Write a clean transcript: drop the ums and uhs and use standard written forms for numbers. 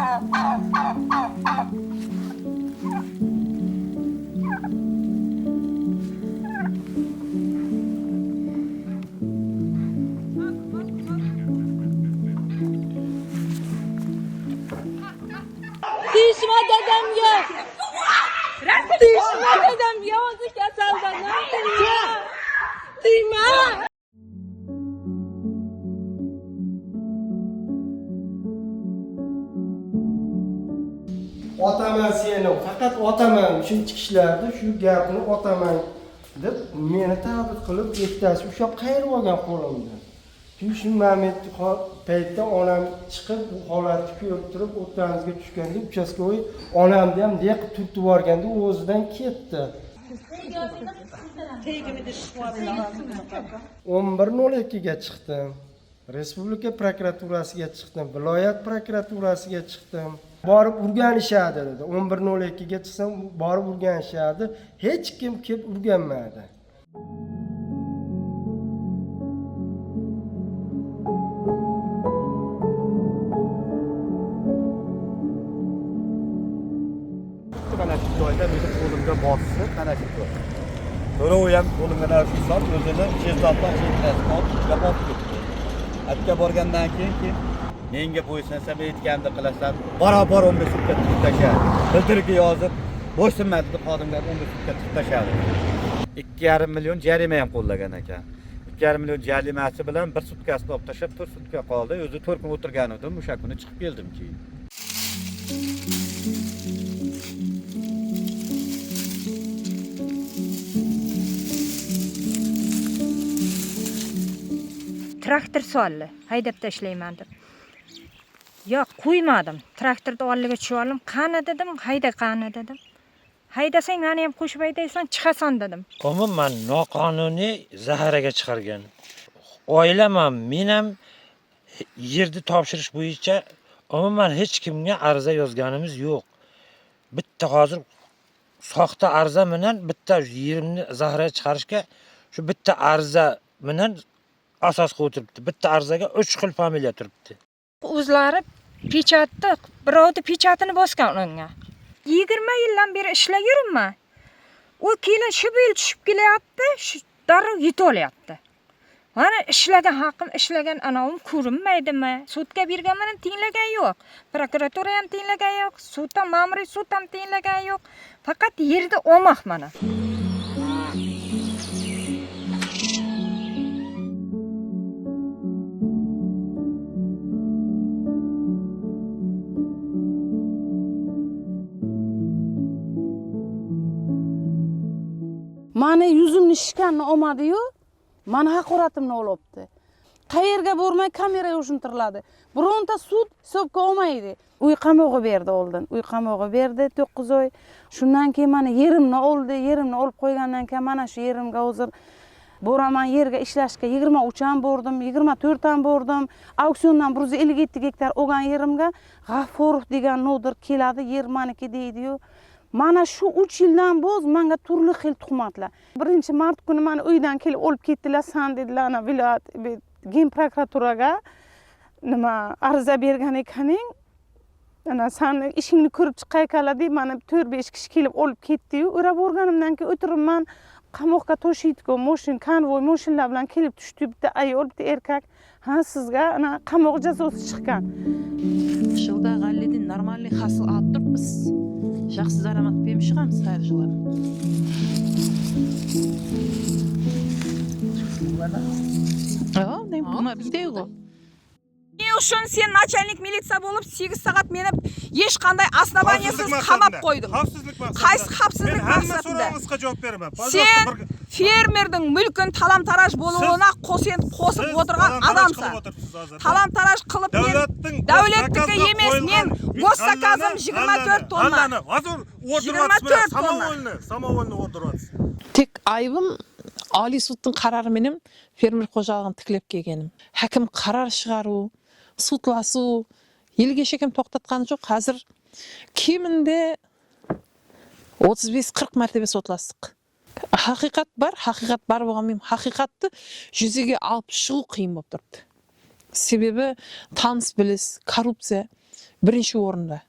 Dişme dedem yok. Dişme dedem yok. Keselden ne yapayım? Diyme. Otaman seni, faqat otaman shuncha kishilarni shu gapni otaman deb meni ta'bid qilib yettasi ushlab qayirib olgan qo'limdan. Shu paytda onam chiqib bu holatni ko'rib turib o'rtamizga tushganda uchastkovoy onamni ham deqib turtib yuborganda u o'zidan ketdi. 11:02 ga chiqdim. Respublika prokuraturasiga chiqdim, viloyat prokuraturasiga chiqdim. Borib urganishadi dedi. 11:02 ga chiqsam borib urganishadi. Hech kim kelib urganmadi. Mana shu joyda meni qo'limga bosdi, mana shu joy. To'rov ham qo'limga narsa o'zini chezdobdan chetlashga olib ketdi. Atga borgandan keyin menga bo'ysunsa men aytganimni qilasan, barobar 15 sutka tutib tashadi. Bildirga yozib, bo'ysunmadi deb xodimlar 15 sutka tutib tashadi. 2,5 million jarima ham qo'llagan ekan. 2,5 million jarimasi bilan bir sutkasini olib tashlab 4 sutka qoldi. O'zi 4 kun o'tirgan edim, o'sha kuni chiqib keldim keyin. Traktor soldi, haydab tashlayman deb. Yo'q, qo'ymadim. Traktorni oldiga tushib oldim. Qani dedim, hayda qani dedim. Haydasang meni ham qo'shib haydaysan, chiqasan dedim. Umuman noqonuniy zaharaga chiqargan. Oilam ham, men ham yerni topshirish bo'yicha umuman hech kimga ariza yozganimiz yo'q. Bitta hozir soxta ariza bilan bitta yerimni zaharaga chiqarishga shu bitta ariza bilan asos qo'yib turibdi. Bitta arizaga 3 xil familiya turibdi. O'zlari pechatni, birovni pechatini bosgan unga. 20 yildan beri ishlab yuribman. U kelin shu yil tushib kelyapti, shu darrov yetib olyapti. Mana ishlagan haqqim, ishlagan anavim ko'rinmaydimi? Sudga berganman, tinglagan yo'q. Prokuratura ham tinglagan yo'q, sud ham, ma'muriy sud ham tinglagan yo'q. Faqat yerda olmoq mana. Mana yuzimni shishganni olmadi-yu, mana haqoratimni olibdi. Qayerga bormay kameraga ushuntiriladi. Bironta sud hisobga olmaydi. Uy qamog'i berdi oldin. Uy qamog'i berdi 9 oy. Shundan keyin mana yerimni oldi. Yerimni olib qo'ygandan keyin mana shu yerimga hozir boraman yerga ishlashga 23 ham bordim, 24 ham bordim. Auksiondan 157 gektar olgan yerimga G'afurov degan nodir keladi, yer meniki deydi-yu. Mana shu 3 yildan bo'z menga turli xil tuhmatlar. 1-mart kuni meni uydan kelib olib ketdilar, san dedilar, ana viloyat gen prokuraturaga nima ariza bergan ekaning. Ana sen ishingni ko'rib chiqaykanlar deb meni 4-5 kishi kelib olib ketdi-yu, o'rab o'rganimdan keyin o'tiribman. Qamoqqa to'shiydigan mashin, konvoy mashinlar bilan kelib tushdi, bitta ayol, bitta erkak. Ha, sizga ana qamoq jazosi chiqqan. Yilda g'allidan normalniy hosil olib turibmiz. Shaxsiy daromad berib chiqamiz har yili. Buna bizdaygu. Uchun sen начальник militsiya bo'lib 8 soat meni hech qanday основанияsiz qamab qo'yding. Xavfsizlik maqsadida. Qaysi xavfsizlik maqsadida? Men hamma maqsadida? so'rovingizga javob beraman. Sen fermerning mulkin talam-taraj bo'luvini qo'sib o'tirgan adamsan. Talam-taraj qilib davlatniki emas, men gossakazim 24 tonna. Hozir o'rdiryapsiz, samovolni o'rdiryapsiz. Tek aybim Oliy sudning qarori menim fermer xo'jaligini tiklab kelganim. Hakim qaror chiqaruv, sudlashuv, yilga hech kim to'xtatgani yo'q. Hozir keminde 35-40 martaba sudlasdik. Haqiqat bar bo'lganmen, haqiqatni yuziga olib chiqu qiyin bo'lib turibdi. Sebebi tanыс bilish, korrupsiya. birinchi o'rinda.